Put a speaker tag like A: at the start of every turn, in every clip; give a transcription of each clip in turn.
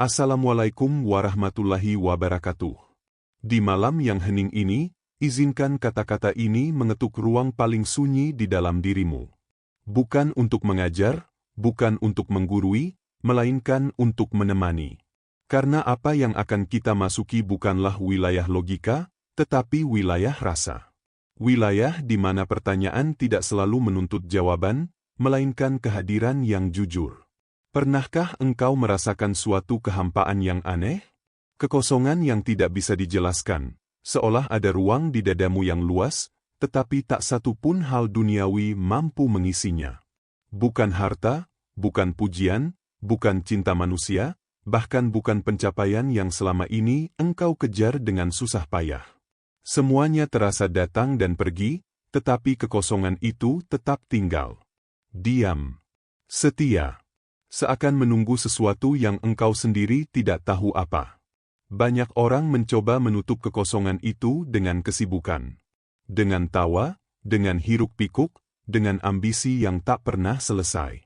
A: Assalamualaikum warahmatullahi wabarakatuh. Di malam yang hening ini, izinkan kata-kata ini mengetuk ruang paling sunyi di dalam dirimu. Bukan untuk mengajar, bukan untuk menggurui, melainkan untuk menemani. Karena apa yang akan kita masuki bukanlah wilayah logika, tetapi wilayah rasa. Wilayah di mana pertanyaan tidak selalu menuntut jawaban, melainkan kehadiran yang jujur. Pernahkah engkau merasakan suatu kehampaan yang aneh? Kekosongan yang tidak bisa dijelaskan, seolah ada ruang di dadamu yang luas, tetapi tak satu pun hal duniawi mampu mengisinya. Bukan harta, bukan pujian, bukan cinta manusia, bahkan bukan pencapaian yang selama ini engkau kejar dengan susah payah. Semuanya terasa datang dan pergi, tetapi kekosongan itu tetap tinggal. Diam. Setia. Seakan menunggu sesuatu yang engkau sendiri tidak tahu apa. Banyak orang mencoba menutup kekosongan itu dengan kesibukan. Dengan tawa, dengan hiruk-pikuk, dengan ambisi yang tak pernah selesai.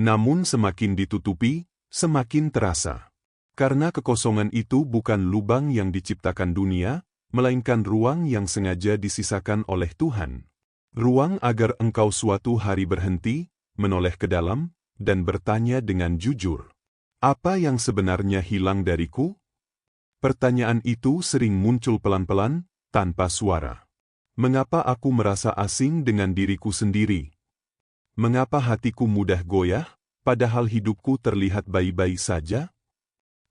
A: Namun semakin ditutupi, semakin terasa. Karena kekosongan itu bukan lubang yang diciptakan dunia, melainkan ruang yang sengaja disisakan oleh Tuhan. Ruang agar engkau suatu hari berhenti, menoleh ke dalam, dan bertanya dengan jujur, apa yang sebenarnya hilang dariku? Pertanyaan itu sering muncul pelan-pelan, tanpa suara. Mengapa aku merasa asing dengan diriku sendiri? Mengapa hatiku mudah goyah, padahal hidupku terlihat baik-baik saja?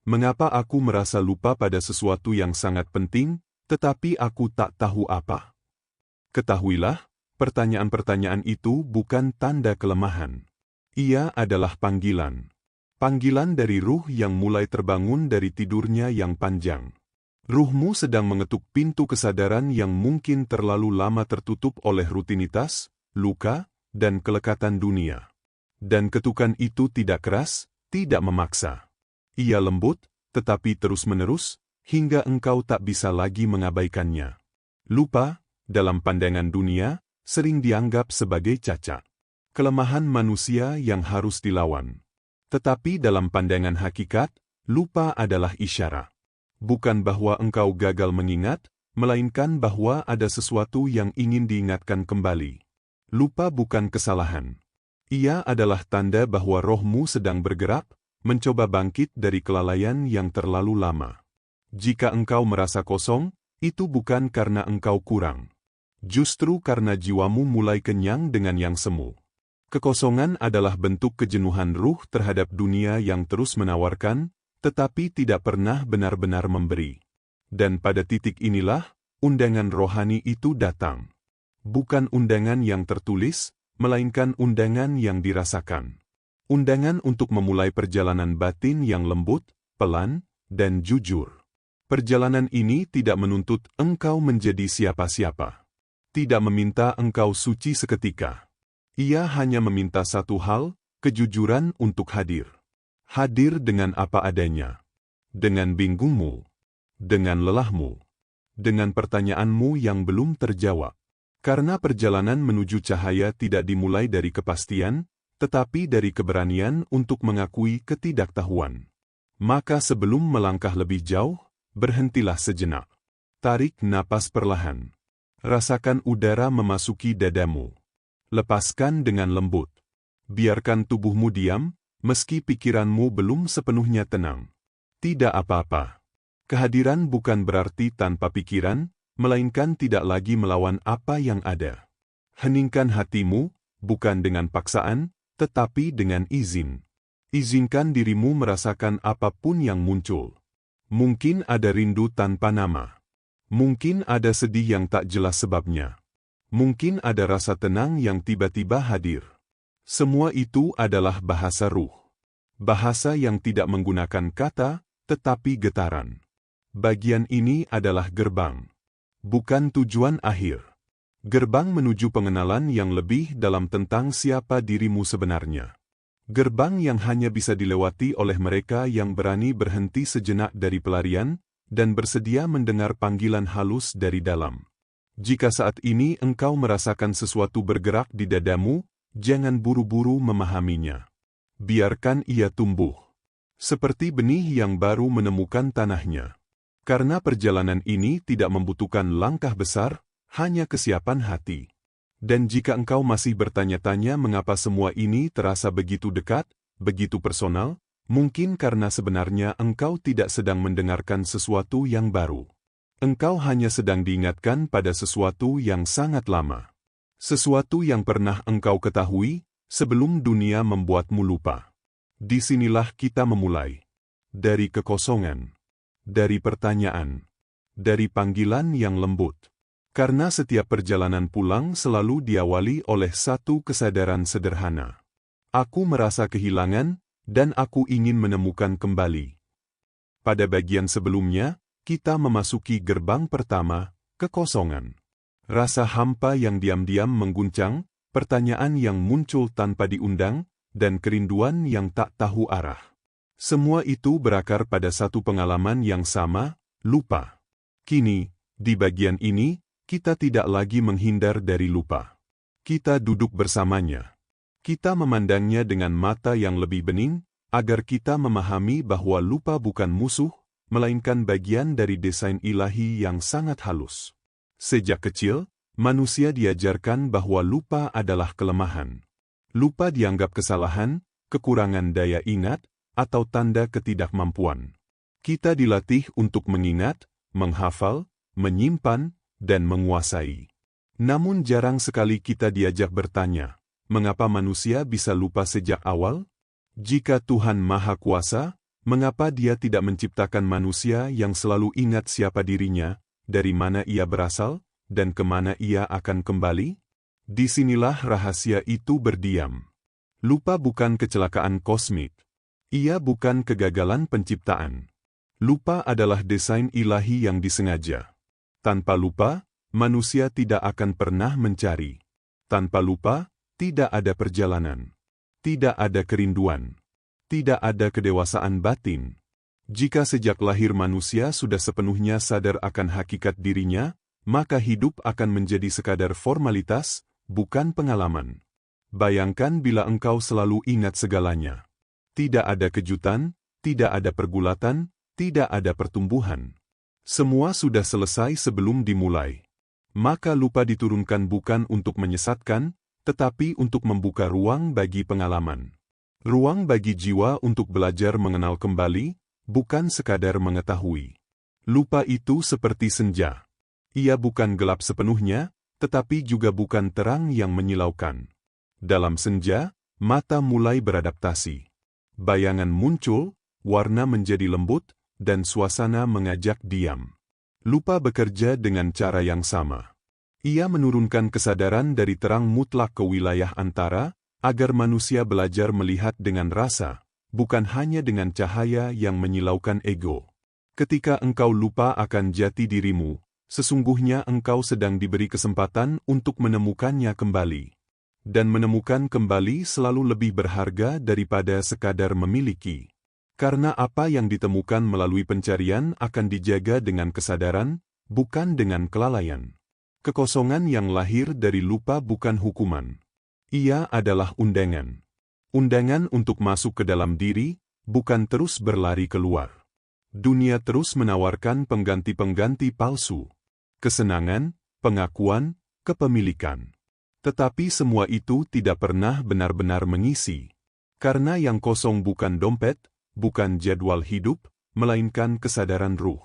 A: Mengapa aku merasa lupa pada sesuatu yang sangat penting, tetapi aku tak tahu apa? Ketahuilah, pertanyaan-pertanyaan itu bukan tanda kelemahan. Ia adalah panggilan. Panggilan dari ruh yang mulai terbangun dari tidurnya yang panjang. Ruhmu sedang mengetuk pintu kesadaran yang mungkin terlalu lama tertutup oleh rutinitas, luka, dan kelekatan dunia. Dan ketukan itu tidak keras, tidak memaksa. Ia lembut, tetapi terus-menerus, hingga engkau tak bisa lagi mengabaikannya. Lupa, dalam pandangan dunia, sering dianggap sebagai cacat. Kelemahan manusia yang harus dilawan. Tetapi dalam pandangan hakikat, lupa adalah isyarat. Bukan bahwa engkau gagal mengingat, melainkan bahwa ada sesuatu yang ingin diingatkan kembali. Lupa bukan kesalahan. Ia adalah tanda bahwa rohmu sedang bergerak, mencoba bangkit dari kelalaian yang terlalu lama. Jika engkau merasa kosong, itu bukan karena engkau kurang. Justru karena jiwamu mulai kenyang dengan yang semu. Kekosongan adalah bentuk kejenuhan ruh terhadap dunia yang terus menawarkan, tetapi tidak pernah benar-benar memberi. Dan pada titik inilah, undangan rohani itu datang. Bukan undangan yang tertulis, melainkan undangan yang dirasakan. Undangan untuk memulai perjalanan batin yang lembut, pelan, dan jujur. Perjalanan ini tidak menuntut engkau menjadi siapa-siapa. Tidak meminta engkau suci seketika. Ia hanya meminta satu hal, kejujuran untuk hadir. Hadir dengan apa adanya. Dengan bingungmu. Dengan lelahmu. Dengan pertanyaanmu yang belum terjawab. Karena perjalanan menuju cahaya tidak dimulai dari kepastian, tetapi dari keberanian untuk mengakui ketidaktahuan. Maka sebelum melangkah lebih jauh, berhentilah sejenak. Tarik napas perlahan. Rasakan udara memasuki dadamu. Lepaskan dengan lembut. Biarkan tubuhmu diam, meski pikiranmu belum sepenuhnya tenang. Tidak apa-apa. Kehadiran bukan berarti tanpa pikiran, melainkan tidak lagi melawan apa yang ada. Heningkan hatimu, bukan dengan paksaan, tetapi dengan izin. Izinkan dirimu merasakan apapun yang muncul. Mungkin ada rindu tanpa nama. Mungkin ada sedih yang tak jelas sebabnya. Mungkin ada rasa tenang yang tiba-tiba hadir. Semua itu adalah bahasa ruh. Bahasa yang tidak menggunakan kata, tetapi getaran. Bagian ini adalah gerbang. Bukan tujuan akhir. Gerbang menuju pengenalan yang lebih dalam tentang siapa dirimu sebenarnya. Gerbang yang hanya bisa dilewati oleh mereka yang berani berhenti sejenak dari pelarian, dan bersedia mendengar panggilan halus dari dalam. Jika saat ini engkau merasakan sesuatu bergerak di dadamu, jangan buru-buru memahaminya. Biarkan ia tumbuh. Seperti benih yang baru menemukan tanahnya. Karena perjalanan ini tidak membutuhkan langkah besar, hanya kesiapan hati. Dan jika engkau masih bertanya-tanya mengapa semua ini terasa begitu dekat, begitu personal, mungkin karena sebenarnya engkau tidak sedang mendengarkan sesuatu yang baru. Engkau hanya sedang diingatkan pada sesuatu yang sangat lama. Sesuatu yang pernah engkau ketahui, sebelum dunia membuatmu lupa. Disinilah kita memulai. Dari kekosongan. Dari pertanyaan. Dari panggilan yang lembut. Karena setiap perjalanan pulang selalu diawali oleh satu kesadaran sederhana. Aku merasa kehilangan, dan aku ingin menemukan kembali. Pada bagian sebelumnya, kita memasuki gerbang pertama, kekosongan. Rasa hampa yang diam-diam mengguncang, pertanyaan yang muncul tanpa diundang, dan kerinduan yang tak tahu arah. Semua itu berakar pada satu pengalaman yang sama, lupa. Kini, di bagian ini, kita tidak lagi menghindar dari lupa. Kita duduk bersamanya. Kita memandangnya dengan mata yang lebih bening, agar kita memahami bahwa lupa bukan musuh, melainkan bagian dari desain ilahi yang sangat halus. Sejak kecil, manusia diajarkan bahwa lupa adalah kelemahan. Lupa dianggap kesalahan, kekurangan daya ingat, atau tanda ketidakmampuan. Kita dilatih untuk mengingat, menghafal, menyimpan, dan menguasai. Namun jarang sekali kita diajak bertanya, mengapa manusia bisa lupa sejak awal? Jika Tuhan Maha Kuasa, mengapa Dia tidak menciptakan manusia yang selalu ingat siapa dirinya, dari mana ia berasal, dan kemana ia akan kembali? Disinilah rahasia itu berdiam. Lupa bukan kecelakaan kosmik. Ia bukan kegagalan penciptaan. Lupa adalah desain ilahi yang disengaja. Tanpa lupa, manusia tidak akan pernah mencari. Tanpa lupa, tidak ada perjalanan. Tidak ada kerinduan. Tidak ada kedewasaan batin. Jika sejak lahir manusia sudah sepenuhnya sadar akan hakikat dirinya, maka hidup akan menjadi sekadar formalitas, bukan pengalaman. Bayangkan bila engkau selalu ingat segalanya. Tidak ada kejutan, tidak ada pergulatan, tidak ada pertumbuhan. Semua sudah selesai sebelum dimulai. Maka lupa diturunkan bukan untuk menyesatkan, tetapi untuk membuka ruang bagi pengalaman. Ruang bagi jiwa untuk belajar mengenal kembali, bukan sekadar mengetahui. Lupa itu seperti senja. Ia bukan gelap sepenuhnya, tetapi juga bukan terang yang menyilaukan. Dalam senja, mata mulai beradaptasi. Bayangan muncul, warna menjadi lembut, dan suasana mengajak diam. Lupa bekerja dengan cara yang sama. Ia menurunkan kesadaran dari terang mutlak ke wilayah antara, agar manusia belajar melihat dengan rasa, bukan hanya dengan cahaya yang menyilaukan ego. Ketika engkau lupa akan jati dirimu, sesungguhnya engkau sedang diberi kesempatan untuk menemukannya kembali. Dan menemukan kembali selalu lebih berharga daripada sekadar memiliki. Karena apa yang ditemukan melalui pencarian akan dijaga dengan kesadaran, bukan dengan kelalaian. Kekosongan yang lahir dari lupa bukan hukuman. Ia adalah undangan. Undangan untuk masuk ke dalam diri, bukan terus berlari keluar. Dunia terus menawarkan pengganti-pengganti palsu. Kesenangan, pengakuan, kepemilikan. Tetapi semua itu tidak pernah benar-benar mengisi. Karena yang kosong bukan dompet, bukan jadwal hidup, melainkan kesadaran ruh.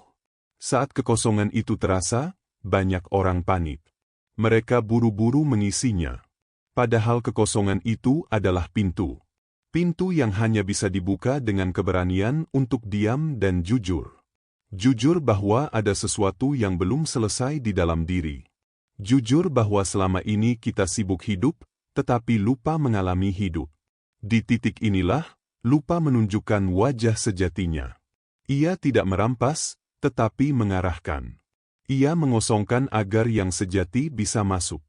A: Saat kekosongan itu terasa, banyak orang panik. Mereka buru-buru mengisinya. Padahal kekosongan itu adalah pintu. Pintu yang hanya bisa dibuka dengan keberanian untuk diam dan jujur. Jujur bahwa ada sesuatu yang belum selesai di dalam diri. Jujur bahwa selama ini kita sibuk hidup, tetapi lupa mengalami hidup. Di titik inilah, lupa menunjukkan wajah sejatinya. Ia tidak merampas, tetapi mengarahkan. Ia mengosongkan agar yang sejati bisa masuk.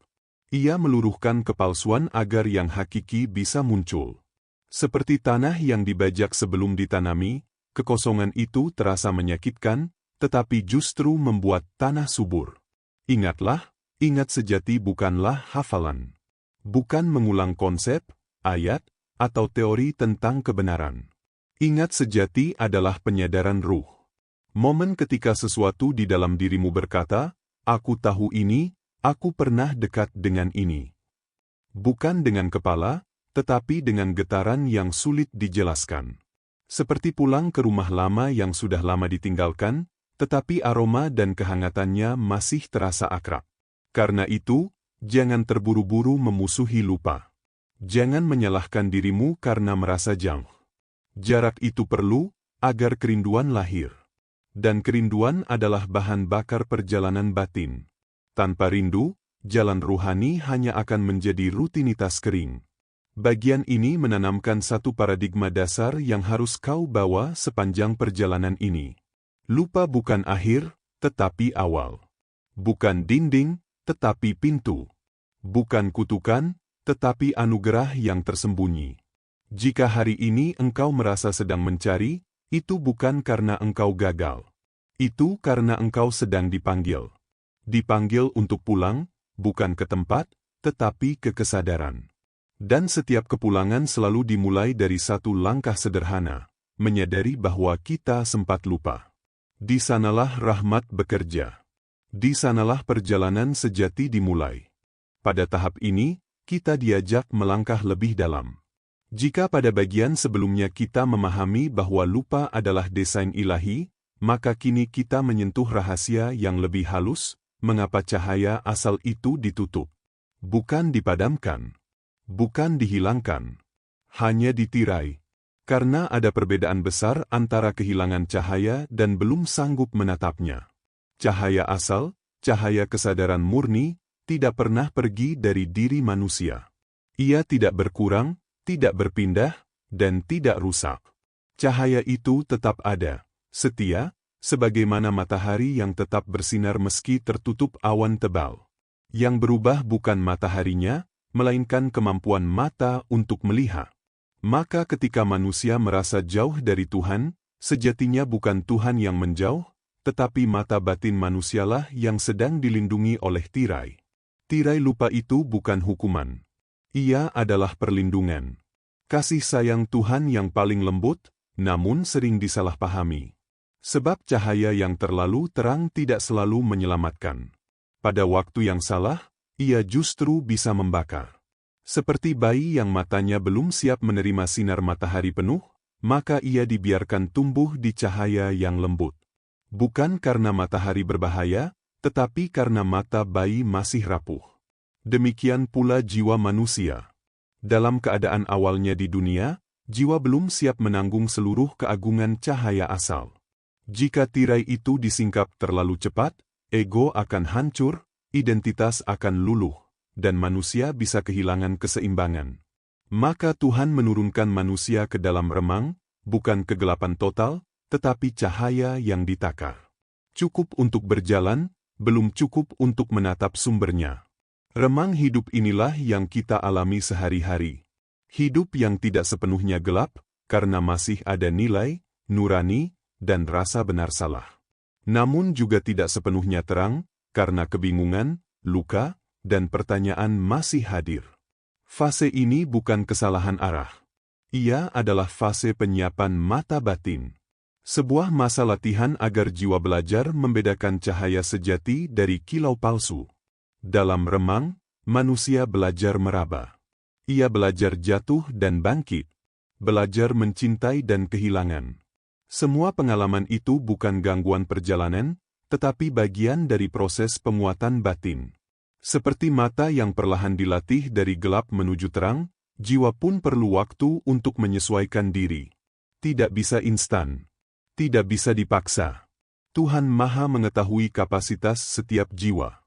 A: Ia meluruhkan kepalsuan agar yang hakiki bisa muncul. Seperti tanah yang dibajak sebelum ditanami, kekosongan itu terasa menyakitkan, tetapi justru membuat tanah subur. Ingatlah, ingat sejati bukanlah hafalan. Bukan mengulang konsep, ayat, atau teori tentang kebenaran. Ingat sejati adalah penyadaran ruh. Momen ketika sesuatu di dalam dirimu berkata, "Aku tahu ini, aku pernah dekat dengan ini." Bukan dengan kepala, tetapi dengan getaran yang sulit dijelaskan. Seperti pulang ke rumah lama yang sudah lama ditinggalkan, tetapi aroma dan kehangatannya masih terasa akrab. Karena itu, jangan terburu-buru memusuhi lupa. Jangan menyalahkan dirimu karena merasa jauh. Jarak itu perlu, agar kerinduan lahir. Dan kerinduan adalah bahan bakar perjalanan batin. Tanpa rindu, jalan ruhani hanya akan menjadi rutinitas kering. Bagian ini menanamkan satu paradigma dasar yang harus kau bawa sepanjang perjalanan ini. Lupa bukan akhir, tetapi awal. Bukan dinding, tetapi pintu. Bukan kutukan, tetapi anugerah yang tersembunyi. Jika hari ini engkau merasa sedang mencari, itu bukan karena engkau gagal. Itu karena engkau sedang dipanggil. Dipanggil untuk pulang, bukan ke tempat, tetapi ke kesadaran. Dan setiap kepulangan selalu dimulai dari satu langkah sederhana, menyadari bahwa kita sempat lupa. Di sanalah rahmat bekerja. Di sanalah perjalanan sejati dimulai. Pada tahap ini, kita diajak melangkah lebih dalam. Jika pada bagian sebelumnya kita memahami bahwa lupa adalah desain ilahi, maka kini kita menyentuh rahasia yang lebih halus, mengapa cahaya asal itu ditutup. Bukan dipadamkan. Bukan dihilangkan. Hanya ditirai. Karena ada perbedaan besar antara kehilangan cahaya dan belum sanggup menatapnya. Cahaya asal, cahaya kesadaran murni, tidak pernah pergi dari diri manusia. Ia tidak berkurang, tidak berpindah, dan tidak rusak. Cahaya itu tetap ada, setia, sebagaimana matahari yang tetap bersinar meski tertutup awan tebal. Yang berubah bukan mataharinya, melainkan kemampuan mata untuk melihat. Maka ketika manusia merasa jauh dari Tuhan, sejatinya bukan Tuhan yang menjauh, tetapi mata batin manusialah yang sedang dilindungi oleh tirai. Tirai lupa itu bukan hukuman. Ia adalah perlindungan. Kasih sayang Tuhan yang paling lembut, namun sering disalahpahami. Sebab cahaya yang terlalu terang tidak selalu menyelamatkan. Pada waktu yang salah, ia justru bisa membakar. Seperti bayi yang matanya belum siap menerima sinar matahari penuh, maka ia dibiarkan tumbuh di cahaya yang lembut. Bukan karena matahari berbahaya, tetapi karena mata bayi masih rapuh. Demikian pula jiwa manusia. Dalam keadaan awalnya di dunia, jiwa belum siap menanggung seluruh keagungan cahaya asal. Jika tirai itu disingkap terlalu cepat, ego akan hancur, identitas akan luluh, dan manusia bisa kehilangan keseimbangan. Maka Tuhan menurunkan manusia ke dalam remang, bukan kegelapan total, tetapi cahaya yang ditakar. Cukup untuk berjalan, belum cukup untuk menatap sumbernya. Remang hidup inilah yang kita alami sehari-hari. Hidup yang tidak sepenuhnya gelap, karena masih ada nilai, nurani, dan rasa benar salah. Namun juga tidak sepenuhnya terang, karena kebingungan, luka, dan pertanyaan masih hadir. Fase ini bukan kesalahan arah. Ia adalah fase penyiapan mata batin. Sebuah masa latihan agar jiwa belajar membedakan cahaya sejati dari kilau palsu. Dalam remang, manusia belajar meraba. Ia belajar jatuh dan bangkit. Belajar mencintai dan kehilangan. Semua pengalaman itu bukan gangguan perjalanan, tetapi bagian dari proses penguatan batin. Seperti mata yang perlahan dilatih dari gelap menuju terang, jiwa pun perlu waktu untuk menyesuaikan diri. Tidak bisa instan. Tidak bisa dipaksa. Tuhan Maha mengetahui kapasitas setiap jiwa.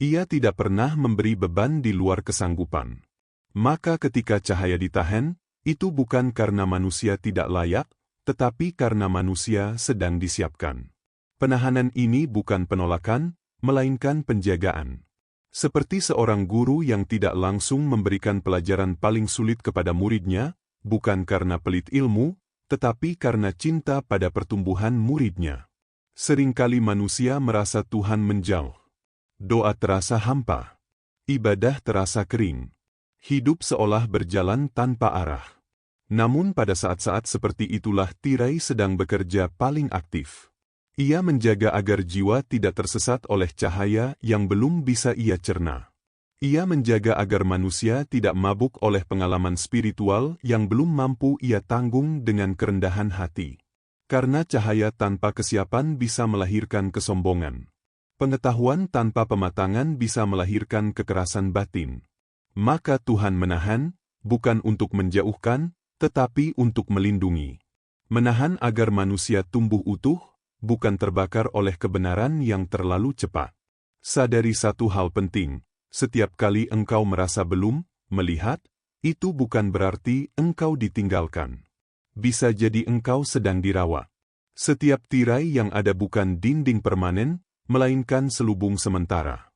A: Ia tidak pernah memberi beban di luar kesanggupan. Maka ketika cahaya ditahan, itu bukan karena manusia tidak layak, tetapi karena manusia sedang disiapkan. Penahanan ini bukan penolakan, melainkan penjagaan. Seperti seorang guru yang tidak langsung memberikan pelajaran paling sulit kepada muridnya, bukan karena pelit ilmu, tetapi karena cinta pada pertumbuhan muridnya. Seringkali manusia merasa Tuhan menjauh. Doa terasa hampa. Ibadah terasa kering. Hidup seolah berjalan tanpa arah. Namun pada saat-saat seperti itulah tirai sedang bekerja paling aktif. Ia menjaga agar jiwa tidak tersesat oleh cahaya yang belum bisa ia cerna. Ia menjaga agar manusia tidak mabuk oleh pengalaman spiritual yang belum mampu ia tanggung dengan kerendahan hati. Karena cahaya tanpa kesiapan bisa melahirkan kesombongan. Pengetahuan tanpa pematangan bisa melahirkan kekerasan batin. Maka Tuhan menahan, bukan untuk menjauhkan, tetapi untuk melindungi. Menahan agar manusia tumbuh utuh, bukan terbakar oleh kebenaran yang terlalu cepat. Sadari satu hal penting, setiap kali engkau merasa belum melihat, itu bukan berarti engkau ditinggalkan. Bisa jadi engkau sedang dirawat. Setiap tirai yang ada bukan dinding permanen, melainkan selubung sementara.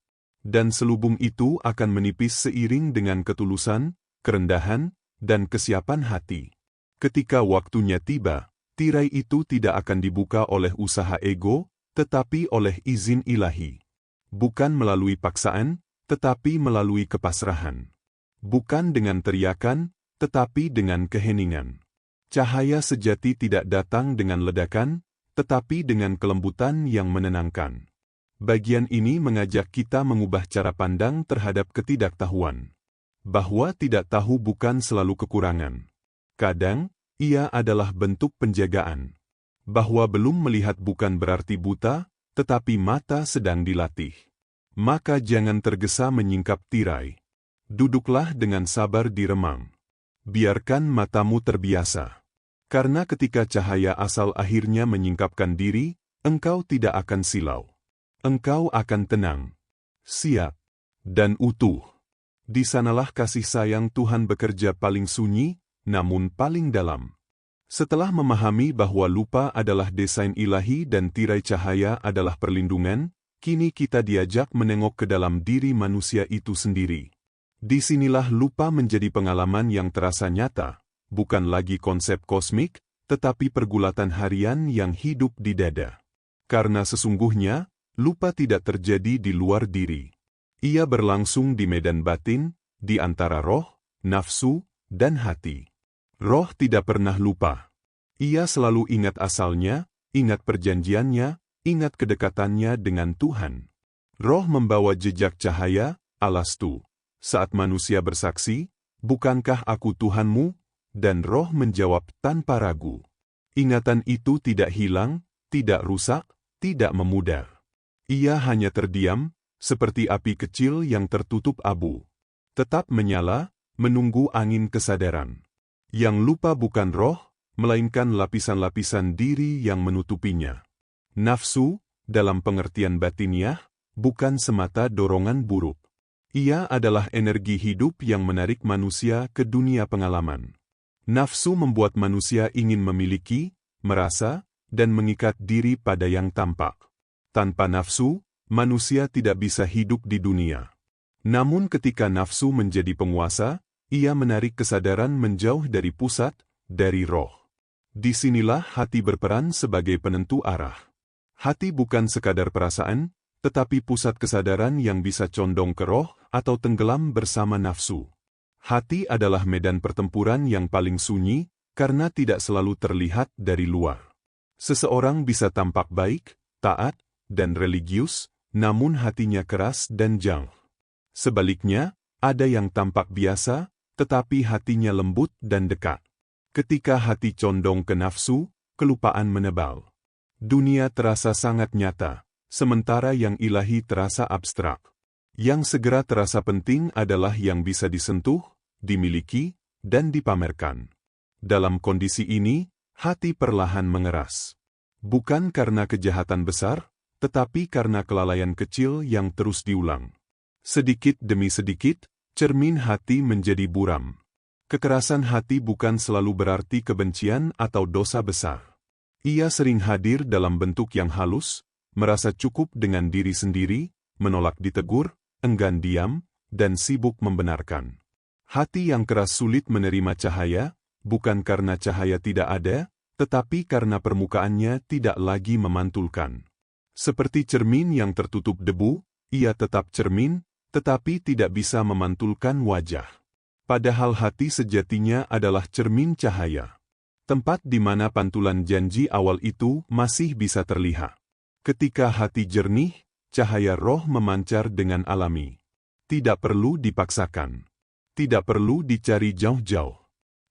A: Dan selubung itu akan menipis seiring dengan ketulusan, kerendahan, dan kesiapan hati. Ketika waktunya tiba, tirai itu tidak akan dibuka oleh usaha ego, tetapi oleh izin ilahi. Bukan melalui paksaan, tetapi melalui kepasrahan. Bukan dengan teriakan, tetapi dengan keheningan. Cahaya sejati tidak datang dengan ledakan, tetapi dengan kelembutan yang menenangkan. Bagian ini mengajak kita mengubah cara pandang terhadap ketidaktahuan. Bahwa tidak tahu bukan selalu kekurangan. Kadang, ia adalah bentuk penjagaan. Bahwa belum melihat bukan berarti buta, tetapi mata sedang dilatih. Maka jangan tergesa menyingkap tirai. Duduklah dengan sabar di remang. Biarkan matamu terbiasa. Karena ketika cahaya asal akhirnya menyingkapkan diri, engkau tidak akan silau. Engkau akan tenang, siap, dan utuh. Di sanalah kasih sayang Tuhan bekerja paling sunyi, namun paling dalam. Setelah memahami bahwa lupa adalah desain ilahi dan tirai cahaya adalah perlindungan, kini kita diajak menengok ke dalam diri manusia itu sendiri. Disinilah lupa menjadi pengalaman yang terasa nyata, bukan lagi konsep kosmik, tetapi pergulatan harian yang hidup di dada. Karena sesungguhnya, lupa tidak terjadi di luar diri. Ia berlangsung di medan batin, di antara roh, nafsu, dan hati. Roh tidak pernah lupa. Ia selalu ingat asalnya, ingat perjanjiannya, ingat kedekatannya dengan Tuhan. Roh membawa jejak cahaya, alastu. Saat manusia bersaksi, bukankah aku Tuhanmu? Dan roh menjawab tanpa ragu. Ingatan itu tidak hilang, tidak rusak, tidak memudar. Ia hanya terdiam, seperti api kecil yang tertutup abu. Tetap menyala, menunggu angin kesadaran. Yang lupa bukan roh, melainkan lapisan-lapisan diri yang menutupinya. Nafsu, dalam pengertian batiniah, bukan semata dorongan buruk. Ia adalah energi hidup yang menarik manusia ke dunia pengalaman. Nafsu membuat manusia ingin memiliki, merasa, dan mengikat diri pada yang tampak. Tanpa nafsu, manusia tidak bisa hidup di dunia. Namun ketika nafsu menjadi penguasa, ia menarik kesadaran menjauh dari pusat, dari roh. Disinilah hati berperan sebagai penentu arah. Hati bukan sekadar perasaan, tetapi pusat kesadaran yang bisa condong ke roh atau tenggelam bersama nafsu. Hati adalah medan pertempuran yang paling sunyi, karena tidak selalu terlihat dari luar. Seseorang bisa tampak baik, taat, dan religius, namun hatinya keras dan jauh. Sebaliknya, ada yang tampak biasa, tetapi hatinya lembut dan dekat. Ketika hati condong ke nafsu, kelupaan menebal. Dunia terasa sangat nyata, sementara yang ilahi terasa abstrak. Yang segera terasa penting adalah yang bisa disentuh, dimiliki, dan dipamerkan. Dalam kondisi ini, hati perlahan mengeras. Bukan karena kejahatan besar, tetapi karena kelalaian kecil yang terus diulang. Sedikit demi sedikit, cermin hati menjadi buram. Kekerasan hati bukan selalu berarti kebencian atau dosa besar. Ia sering hadir dalam bentuk yang halus, merasa cukup dengan diri sendiri, menolak ditegur, enggan diam, dan sibuk membenarkan. Hati yang keras sulit menerima cahaya, bukan karena cahaya tidak ada, tetapi karena permukaannya tidak lagi memantulkan. Seperti cermin yang tertutup debu, ia tetap cermin, tetapi tidak bisa memantulkan wajah. Padahal hati sejatinya adalah cermin cahaya. Tempat di mana pantulan janji awal itu masih bisa terlihat. Ketika hati jernih, cahaya roh memancar dengan alami. Tidak perlu dipaksakan. Tidak perlu dicari jauh-jauh.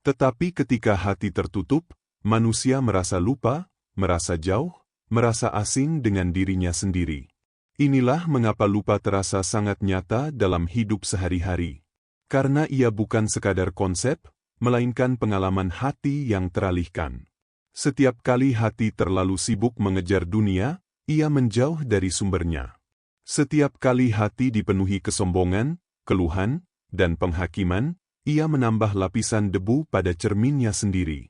A: Tetapi ketika hati tertutup, manusia merasa lupa, merasa jauh, merasa asing dengan dirinya sendiri. Inilah mengapa lupa terasa sangat nyata dalam hidup sehari-hari. Karena ia bukan sekadar konsep, melainkan pengalaman hati yang teralihkan. Setiap kali hati terlalu sibuk mengejar dunia, ia menjauh dari sumbernya. Setiap kali hati dipenuhi kesombongan, keluhan, dan penghakiman, ia menambah lapisan debu pada cerminnya sendiri.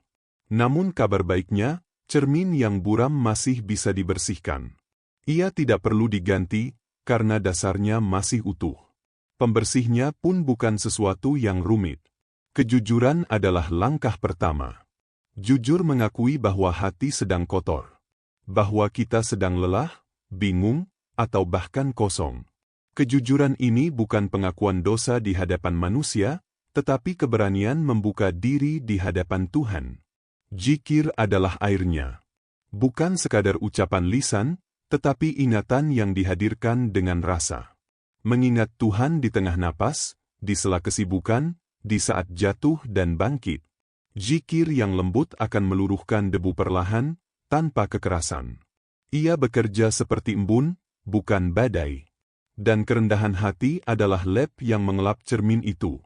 A: Namun kabar baiknya, cermin yang buram masih bisa dibersihkan. Ia tidak perlu diganti, karena dasarnya masih utuh. Pembersihnya pun bukan sesuatu yang rumit. Kejujuran adalah langkah pertama. Jujur mengakui bahwa hati sedang kotor. Bahwa kita sedang lelah, bingung, atau bahkan kosong. Kejujuran ini bukan pengakuan dosa di hadapan manusia, tetapi keberanian membuka diri di hadapan Tuhan. Zikir adalah airnya. Bukan sekadar ucapan lisan, tetapi ingatan yang dihadirkan dengan rasa. Mengingat Tuhan di tengah napas, di sela kesibukan, di saat jatuh dan bangkit. Zikir yang lembut akan meluruhkan debu perlahan, tanpa kekerasan. Ia bekerja seperti embun, bukan badai. Dan kerendahan hati adalah lep yang mengelap cermin itu.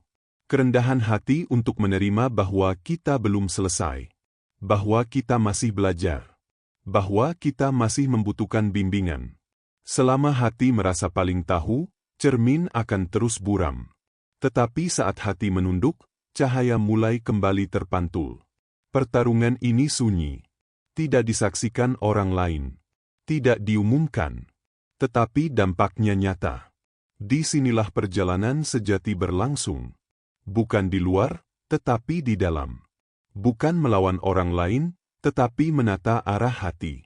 A: Kerendahan hati untuk menerima bahwa kita belum selesai. Bahwa kita masih belajar. Bahwa kita masih membutuhkan bimbingan. Selama hati merasa paling tahu, cermin akan terus buram. Tetapi saat hati menunduk, cahaya mulai kembali terpantul. Pertarungan ini sunyi. Tidak disaksikan orang lain. Tidak diumumkan. Tetapi dampaknya nyata. Disinilah perjalanan sejati berlangsung. Bukan di luar, tetapi di dalam. Bukan melawan orang lain, tetapi menata arah hati.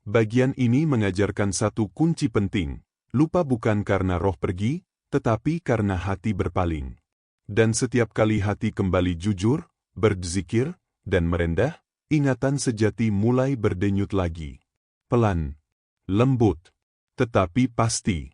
A: Bagian ini mengajarkan satu kunci penting. Lupa bukan karena roh pergi, tetapi karena hati berpaling. Dan setiap kali hati kembali jujur, berzikir, dan merendah, ingatan sejati mulai berdenyut lagi. Pelan, lembut, tetapi pasti.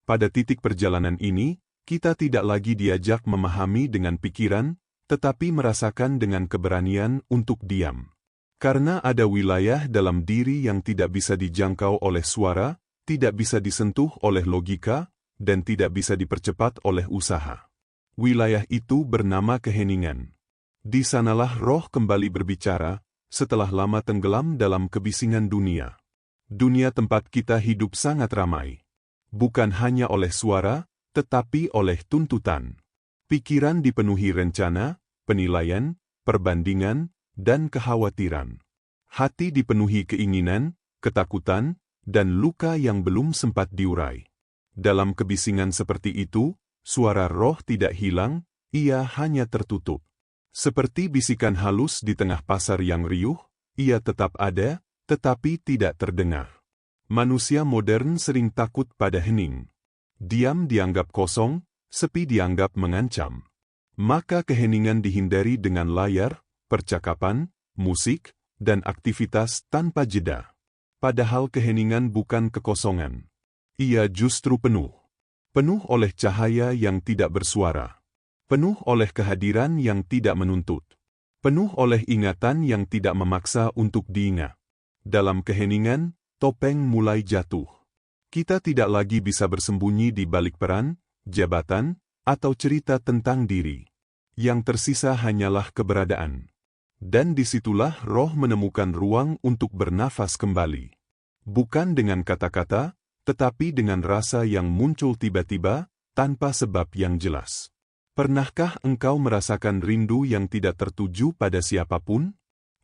A: Pada titik perjalanan ini, kita tidak lagi diajak memahami dengan pikiran, tetapi merasakan dengan keberanian untuk diam. Karena ada wilayah dalam diri yang tidak bisa dijangkau oleh suara, tidak bisa disentuh oleh logika, dan tidak bisa dipercepat oleh usaha. Wilayah itu bernama keheningan. Di sanalah roh kembali berbicara, setelah lama tenggelam dalam kebisingan dunia. Dunia tempat kita hidup sangat ramai. Bukan hanya oleh suara, tetapi oleh tuntutan. Pikiran dipenuhi rencana, penilaian, perbandingan, dan kekhawatiran. Hati dipenuhi keinginan, ketakutan, dan luka yang belum sempat diurai. Dalam kebisingan seperti itu, suara roh tidak hilang, ia hanya tertutup. Seperti bisikan halus di tengah pasar yang riuh, ia tetap ada, tetapi tidak terdengar. Manusia modern sering takut pada hening. Diam dianggap kosong, sepi dianggap mengancam. Maka keheningan dihindari dengan layar, percakapan, musik, dan aktivitas tanpa jeda. Padahal keheningan bukan kekosongan. Ia justru penuh. Penuh oleh cahaya yang tidak bersuara. Penuh oleh kehadiran yang tidak menuntut. Penuh oleh ingatan yang tidak memaksa untuk diingat. Dalam keheningan, topeng mulai jatuh. Kita tidak lagi bisa bersembunyi di balik peran, jabatan, atau cerita tentang diri. Yang tersisa hanyalah keberadaan. Dan disitulah roh menemukan ruang untuk bernafas kembali. Bukan dengan kata-kata, tetapi dengan rasa yang muncul tiba-tiba, tanpa sebab yang jelas. Pernahkah engkau merasakan rindu yang tidak tertuju pada siapapun?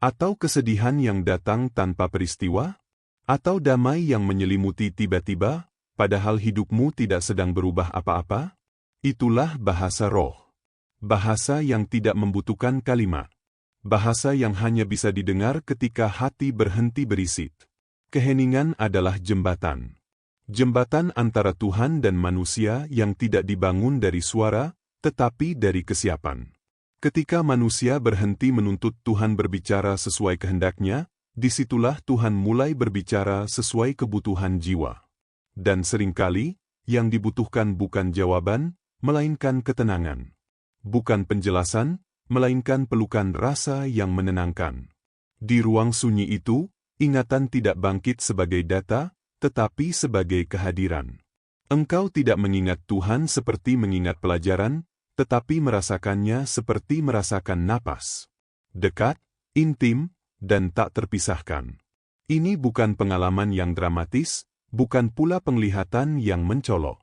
A: Atau kesedihan yang datang tanpa peristiwa? Atau damai yang menyelimuti tiba-tiba, padahal hidupmu tidak sedang berubah apa-apa? Itulah bahasa roh. Bahasa yang tidak membutuhkan kalimat. Bahasa yang hanya bisa didengar ketika hati berhenti berisik. Keheningan adalah jembatan. Jembatan antara Tuhan dan manusia yang tidak dibangun dari suara, tetapi dari kesiapan. Ketika manusia berhenti menuntut Tuhan berbicara sesuai kehendaknya, disitulah Tuhan mulai berbicara sesuai kebutuhan jiwa. Dan seringkali, yang dibutuhkan bukan jawaban, melainkan ketenangan. Bukan penjelasan, melainkan pelukan rasa yang menenangkan. Di ruang sunyi itu, ingatan tidak bangkit sebagai data, tetapi sebagai kehadiran. Engkau tidak mengingat Tuhan seperti mengingat pelajaran, tetapi merasakannya seperti merasakan napas. Dekat, intim, dan tak terpisahkan. Ini bukan pengalaman yang dramatis, bukan pula penglihatan yang mencolok.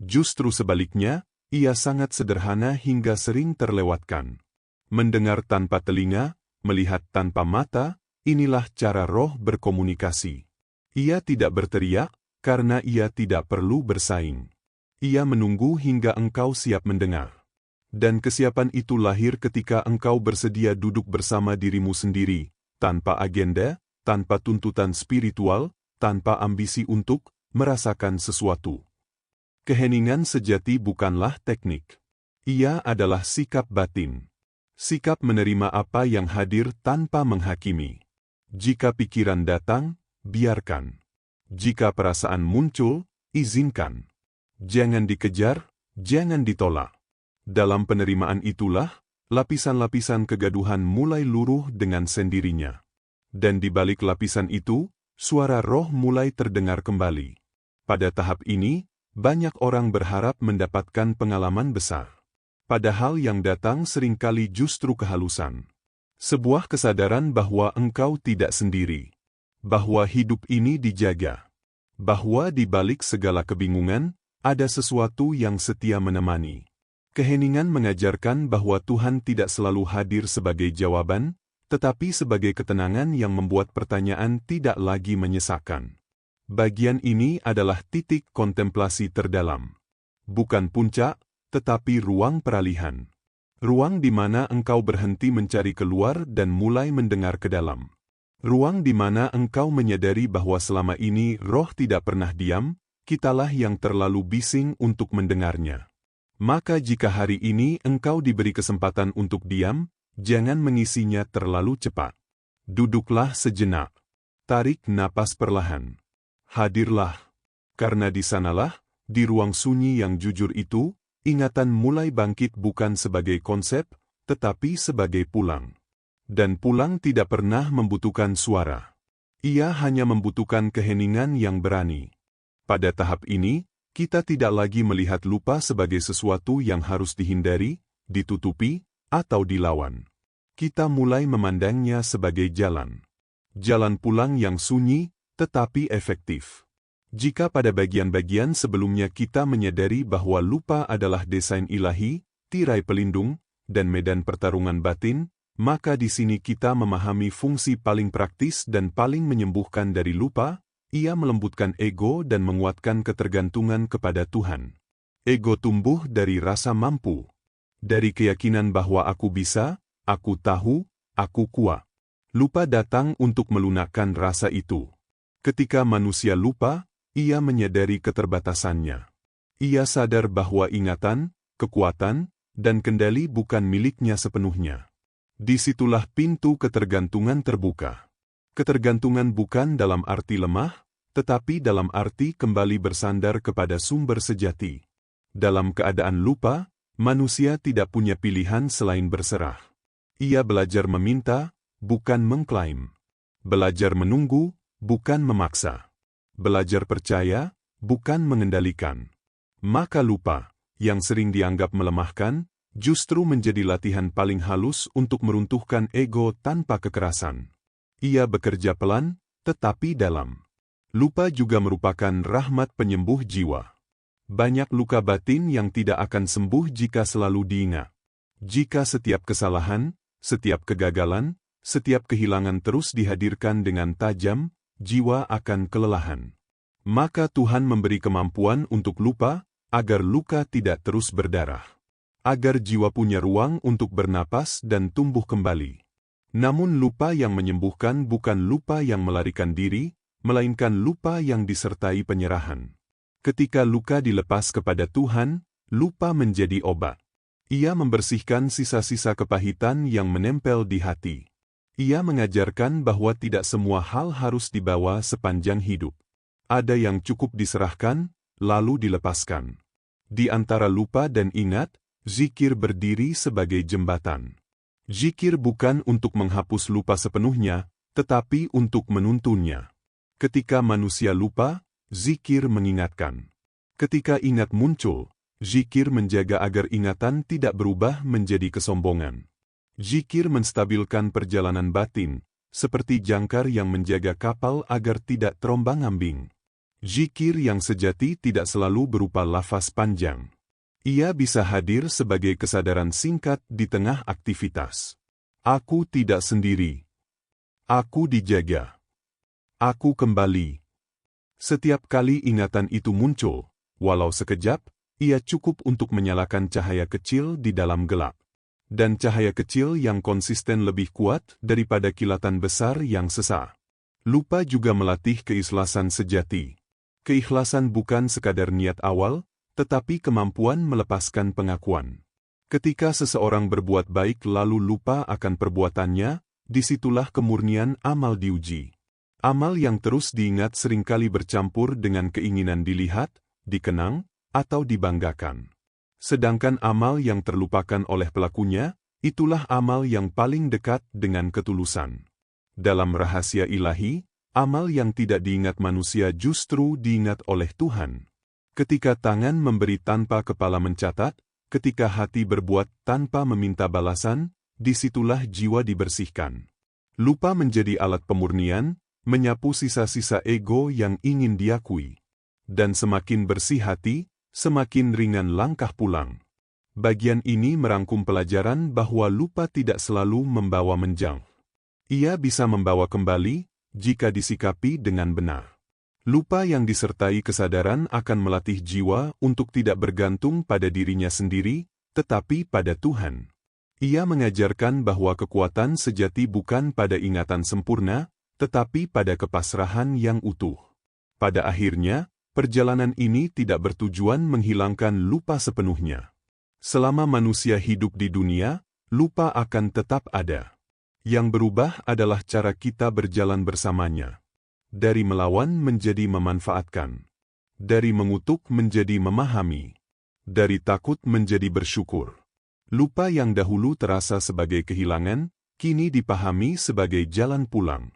A: Justru sebaliknya, ia sangat sederhana hingga sering terlewatkan. Mendengar tanpa telinga, melihat tanpa mata, inilah cara Roh berkomunikasi. Ia tidak berteriak, karena ia tidak perlu bersaing. Ia menunggu hingga engkau siap mendengar. Dan kesiapan itu lahir ketika engkau bersedia duduk bersama dirimu sendiri, tanpa agenda, tanpa tuntutan spiritual, tanpa ambisi untuk merasakan sesuatu. Keheningan sejati bukanlah teknik. Ia adalah sikap batin. Sikap menerima apa yang hadir tanpa menghakimi. Jika pikiran datang, biarkan. Jika perasaan muncul, izinkan. Jangan dikejar, jangan ditolak. Dalam penerimaan itulah, lapisan-lapisan kegaduhan mulai luruh dengan sendirinya. Dan di balik lapisan itu, suara Roh mulai terdengar kembali. Pada tahap ini, banyak orang berharap mendapatkan pengalaman besar. Padahal yang datang seringkali justru kehalusan. Sebuah kesadaran bahwa engkau tidak sendiri. Bahwa hidup ini dijaga. Bahwa di balik segala kebingungan, ada sesuatu yang setia menemani. Keheningan mengajarkan bahwa Tuhan tidak selalu hadir sebagai jawaban, tetapi sebagai ketenangan yang membuat pertanyaan tidak lagi menyesakkan. Bagian ini adalah titik kontemplasi terdalam. Bukan puncak, tetapi ruang peralihan. Ruang di mana engkau berhenti mencari keluar dan mulai mendengar ke dalam. Ruang di mana engkau menyadari bahwa selama ini Roh tidak pernah diam, kitalah yang terlalu bising untuk mendengarnya. Maka jika hari ini engkau diberi kesempatan untuk diam, jangan mengisinya terlalu cepat. Duduklah sejenak. Tarik napas perlahan. Hadirlah. Karena di sanalah, di ruang sunyi yang jujur itu, ingatan mulai bangkit bukan sebagai konsep, tetapi sebagai pulang. Dan pulang tidak pernah membutuhkan suara. Ia hanya membutuhkan keheningan yang berani. Pada tahap ini, kita tidak lagi melihat lupa sebagai sesuatu yang harus dihindari, ditutupi, atau dilawan. Kita mulai memandangnya sebagai jalan. Jalan pulang yang sunyi, tetapi efektif. Jika pada bagian-bagian sebelumnya kita menyadari bahwa lupa adalah desain ilahi, tirai pelindung, dan medan pertarungan batin, maka di sini kita memahami fungsi paling praktis dan paling menyembuhkan dari lupa. Ia melembutkan ego dan menguatkan ketergantungan kepada Tuhan. Ego tumbuh dari rasa mampu. Dari keyakinan bahwa aku bisa, aku tahu, aku kuat. Lupa datang untuk melunakkan rasa itu. Ketika manusia lupa, ia menyadari keterbatasannya. Ia sadar bahwa ingatan, kekuatan, dan kendali bukan miliknya sepenuhnya. Disitulah pintu ketergantungan terbuka. Ketergantungan bukan dalam arti lemah, tetapi dalam arti kembali bersandar kepada sumber sejati. Dalam keadaan lupa, manusia tidak punya pilihan selain berserah. Ia belajar meminta, bukan mengklaim. Belajar menunggu, bukan memaksa. Belajar percaya, bukan mengendalikan. Maka lupa, yang sering dianggap melemahkan, justru menjadi latihan paling halus untuk meruntuhkan ego tanpa kekerasan. Ia bekerja pelan, tetapi dalam. Lupa juga merupakan rahmat penyembuh jiwa. Banyak luka batin yang tidak akan sembuh jika selalu diingat. Jika setiap kesalahan, setiap kegagalan, setiap kehilangan terus dihadirkan dengan tajam, jiwa akan kelelahan. Maka Tuhan memberi kemampuan untuk lupa, agar luka tidak terus berdarah. Agar jiwa punya ruang untuk bernapas dan tumbuh kembali. Namun lupa yang menyembuhkan bukan lupa yang melarikan diri, melainkan lupa yang disertai penyerahan. Ketika luka dilepas kepada Tuhan, lupa menjadi obat. Ia membersihkan sisa-sisa kepahitan yang menempel di hati. Ia mengajarkan bahwa tidak semua hal harus dibawa sepanjang hidup. Ada yang cukup diserahkan, lalu dilepaskan. Di antara lupa dan ingat, zikir berdiri sebagai jembatan. Zikir bukan untuk menghapus lupa sepenuhnya, tetapi untuk menuntunnya. Ketika manusia lupa, zikir mengingatkan. Ketika ingat muncul, zikir menjaga agar ingatan tidak berubah menjadi kesombongan. Zikir menstabilkan perjalanan batin, seperti jangkar yang menjaga kapal agar tidak terombang-ambing. Zikir yang sejati tidak selalu berupa lafaz panjang. Ia bisa hadir sebagai kesadaran singkat di tengah aktivitas. Aku tidak sendiri. Aku dijaga. Aku kembali. Setiap kali ingatan itu muncul, walau sekejap, ia cukup untuk menyalakan cahaya kecil di dalam gelap. Dan cahaya kecil yang konsisten lebih kuat daripada kilatan besar yang sesak. Lupa juga melatih keikhlasan sejati. Keikhlasan bukan sekadar niat awal, tetapi kemampuan melepaskan pengakuan. Ketika seseorang berbuat baik lalu lupa akan perbuatannya, disitulah kemurnian amal diuji. Amal yang terus diingat seringkali bercampur dengan keinginan dilihat, dikenang, atau dibanggakan. Sedangkan amal yang terlupakan oleh pelakunya, itulah amal yang paling dekat dengan ketulusan. Dalam rahasia ilahi, amal yang tidak diingat manusia justru diingat oleh Tuhan. Ketika tangan memberi tanpa kepala mencatat, ketika hati berbuat tanpa meminta balasan, disitulah jiwa dibersihkan. Lupa menjadi alat pemurnian, menyapu sisa-sisa ego yang ingin diakui. Dan semakin bersih hati, semakin ringan langkah pulang. Bagian ini merangkum pelajaran bahwa lupa tidak selalu membawa menjauh. Ia bisa membawa kembali, jika disikapi dengan benar. Lupa yang disertai kesadaran akan melatih jiwa untuk tidak bergantung pada dirinya sendiri, tetapi pada Tuhan. Ia mengajarkan bahwa kekuatan sejati bukan pada ingatan sempurna, tetapi pada kepasrahan yang utuh. Pada akhirnya, perjalanan ini tidak bertujuan menghilangkan lupa sepenuhnya. Selama manusia hidup di dunia, lupa akan tetap ada. Yang berubah adalah cara kita berjalan bersamanya. Dari melawan menjadi memanfaatkan. Dari mengutuk menjadi memahami. Dari takut menjadi bersyukur. Lupa yang dahulu terasa sebagai kehilangan, kini dipahami sebagai jalan pulang.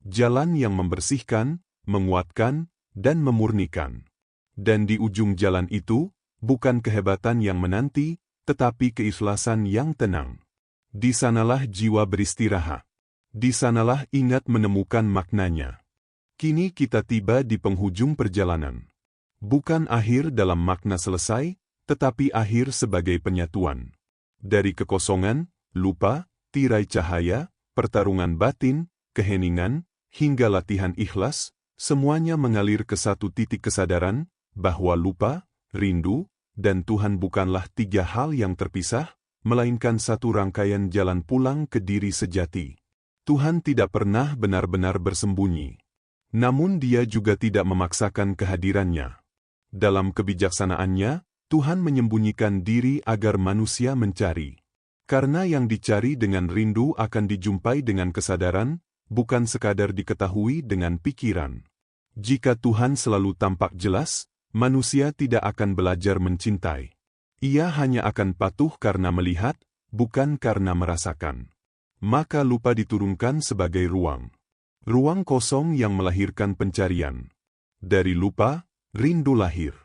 A: Jalan yang membersihkan, menguatkan, dan memurnikan. Dan di ujung jalan itu, bukan kehebatan yang menanti, tetapi keikhlasan yang tenang. Di sanalah jiwa beristirahat. Di sanalah ingat menemukan maknanya. Kini kita tiba di penghujung perjalanan. Bukan akhir dalam makna selesai, tetapi akhir sebagai penyatuan. Dari kekosongan, lupa, tirai cahaya, pertarungan batin, keheningan, hingga latihan ikhlas, semuanya mengalir ke satu titik kesadaran, bahwa lupa, rindu, dan Tuhan bukanlah tiga hal yang terpisah, melainkan satu rangkaian jalan pulang ke diri sejati. Tuhan tidak pernah benar-benar bersembunyi. Namun Dia juga tidak memaksakan kehadirannya. Dalam kebijaksanaannya, Tuhan menyembunyikan diri agar manusia mencari. Karena yang dicari dengan rindu akan dijumpai dengan kesadaran, bukan sekadar diketahui dengan pikiran. Jika Tuhan selalu tampak jelas, manusia tidak akan belajar mencintai. Ia hanya akan patuh karena melihat, bukan karena merasakan. Maka lupa diturunkan sebagai ruang. Ruang kosong yang melahirkan pencarian. Dari lupa, rindu lahir.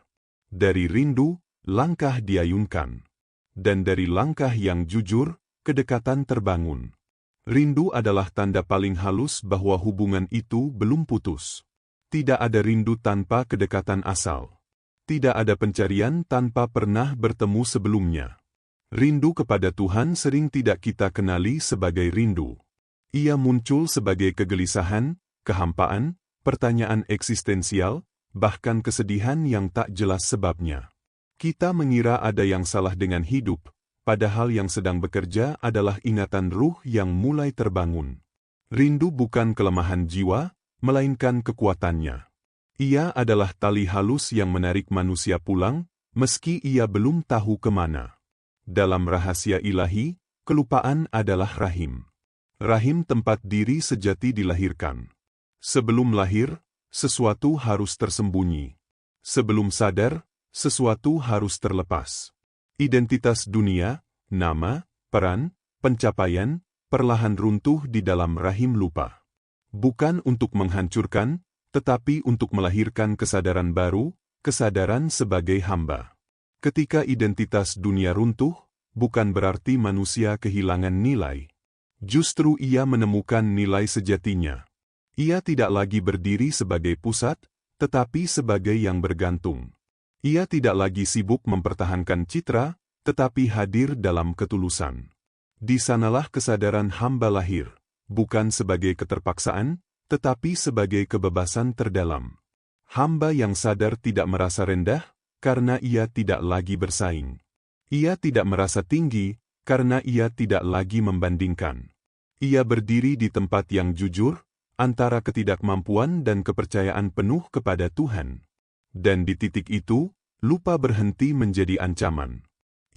A: Dari rindu, langkah diayunkan. Dan dari langkah yang jujur, kedekatan terbangun. Rindu adalah tanda paling halus bahwa hubungan itu belum putus. Tidak ada rindu tanpa kedekatan asal. Tidak ada pencarian tanpa pernah bertemu sebelumnya. Rindu kepada Tuhan sering tidak kita kenali sebagai rindu. Ia muncul sebagai kegelisahan, kehampaan, pertanyaan eksistensial, bahkan kesedihan yang tak jelas sebabnya. Kita mengira ada yang salah dengan hidup, padahal yang sedang bekerja adalah ingatan ruh yang mulai terbangun. Rindu bukan kelemahan jiwa, melainkan kekuatannya. Ia adalah tali halus yang menarik manusia pulang, meski ia belum tahu kemana. Dalam rahasia ilahi, kelupaan adalah rahim. Rahim tempat diri sejati dilahirkan. Sebelum lahir, sesuatu harus tersembunyi. Sebelum sadar, sesuatu harus terlepas. Identitas dunia, nama, peran, pencapaian, perlahan runtuh di dalam rahim lupa. Bukan untuk menghancurkan, tetapi untuk melahirkan kesadaran baru, kesadaran sebagai hamba. Ketika identitas dunia runtuh, bukan berarti manusia kehilangan nilai. Justru ia menemukan nilai sejatinya. Ia tidak lagi berdiri sebagai pusat, tetapi sebagai yang bergantung. Ia tidak lagi sibuk mempertahankan citra, tetapi hadir dalam ketulusan. Di sanalah kesadaran hamba lahir, bukan sebagai keterpaksaan, tetapi sebagai kebebasan terdalam. Hamba yang sadar tidak merasa rendah, karena ia tidak lagi bersaing. Ia tidak merasa tinggi, karena ia tidak lagi membandingkan. Ia berdiri di tempat yang jujur, antara ketidakmampuan dan kepercayaan penuh kepada Tuhan. Dan di titik itu, lupa berhenti menjadi ancaman.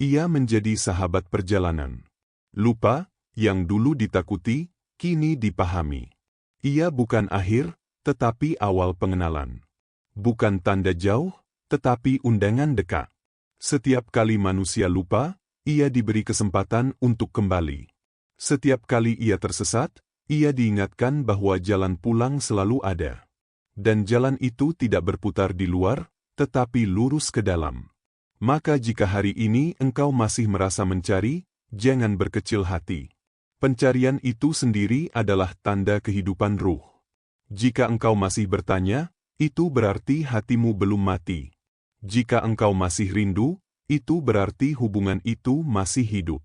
A: Ia menjadi sahabat perjalanan. Lupa, yang dulu ditakuti, kini dipahami. Ia bukan akhir, tetapi awal pengenalan. Bukan tanda jauh, tetapi undangan dekat. Setiap kali manusia lupa, ia diberi kesempatan untuk kembali. Setiap kali ia tersesat, ia diingatkan bahwa jalan pulang selalu ada. Dan jalan itu tidak berputar di luar, tetapi lurus ke dalam. Maka jika hari ini engkau masih merasa mencari, jangan berkecil hati. Pencarian itu sendiri adalah tanda kehidupan ruh. Jika engkau masih bertanya, itu berarti hatimu belum mati. Jika engkau masih rindu, itu berarti hubungan itu masih hidup.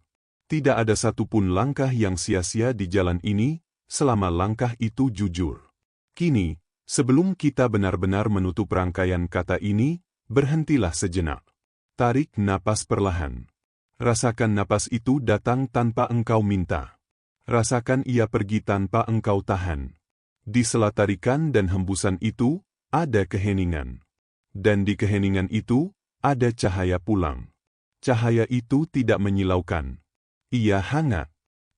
A: Tidak ada satupun langkah yang sia-sia di jalan ini, selama langkah itu jujur. Kini, sebelum kita benar-benar menutup rangkaian kata ini, berhentilah sejenak. Tarik napas perlahan. Rasakan napas itu datang tanpa engkau minta. Rasakan ia pergi tanpa engkau tahan. Di sela tarikan dan hembusan itu, ada keheningan. Dan di keheningan itu, ada cahaya pulang. Cahaya itu tidak menyilaukan. Ia hangat.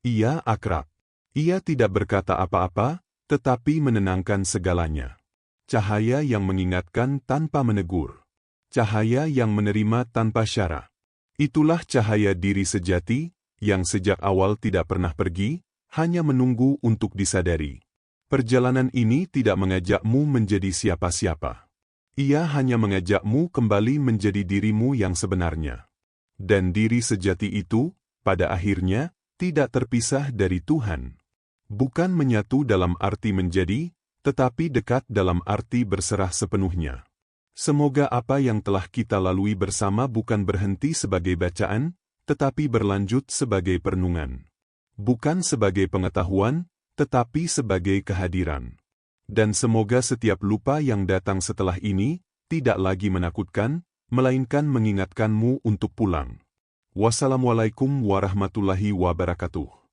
A: Ia akrab. Ia tidak berkata apa-apa, tetapi menenangkan segalanya. Cahaya yang mengingatkan tanpa menegur. Cahaya yang menerima tanpa syarat. Itulah cahaya diri sejati, yang sejak awal tidak pernah pergi, hanya menunggu untuk disadari. Perjalanan ini tidak mengajakmu menjadi siapa-siapa. Ia hanya mengajakmu kembali menjadi dirimu yang sebenarnya. Dan diri sejati itu, pada akhirnya, tidak terpisah dari Tuhan. Bukan menyatu dalam arti menjadi, tetapi dekat dalam arti berserah sepenuhnya. Semoga apa yang telah kita lalui bersama bukan berhenti sebagai bacaan, tetapi berlanjut sebagai perenungan. Bukan sebagai pengetahuan, tetapi sebagai kehadiran. Dan semoga setiap lupa yang datang setelah ini, tidak lagi menakutkan, melainkan mengingatkanmu untuk pulang. Wassalamualaikum warahmatullahi wabarakatuh.